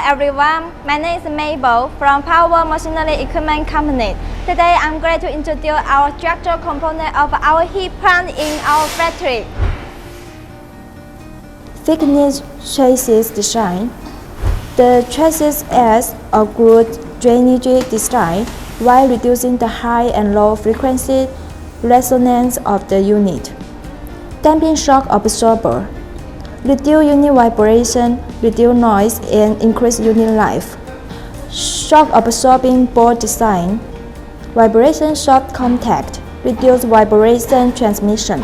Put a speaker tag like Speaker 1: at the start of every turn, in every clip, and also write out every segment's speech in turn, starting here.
Speaker 1: everyone, my name is Mabel from Powerworld Machinery Equipment Company. Today I'm glad to introduce our structural component of our heat plant in our factory.
Speaker 2: Thickness chassis design. The chassis adds a good drainage design while reducing the high and low frequency resonance of the unit. Damping shock absorber. Reduce unit vibration, reduce noise, and increase unit life. Shock absorbing board design. Vibration shock contact, reduce vibration transmission.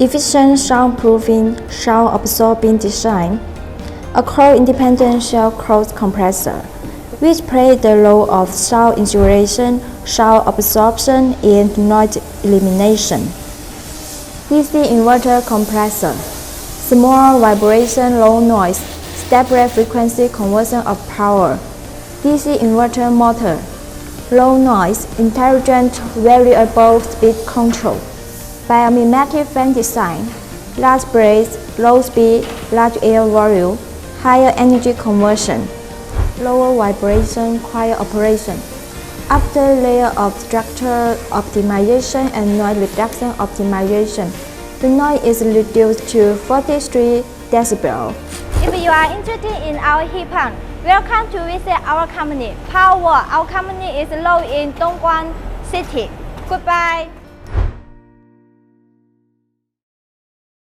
Speaker 2: Efficient soundproofing, sound absorbing design. A core-independent shell closed compressor, which plays the role of sound insulation, sound absorption, and noise elimination. DC inverter compressor. Small vibration, low noise, stable frequency conversion of power. DC inverter motor. Low noise, intelligent variable speed control. Biomimetic fan design. Large blades, low speed, large air volume, higher energy conversion. Lower vibration, quiet operation. After layer of structure optimization and noise reduction optimization, the noise is reduced to 43 decibels.
Speaker 1: If you are interested in our heat pump, welcome to visit our company, Powerworld. Our company is located in Dongguan City. Goodbye.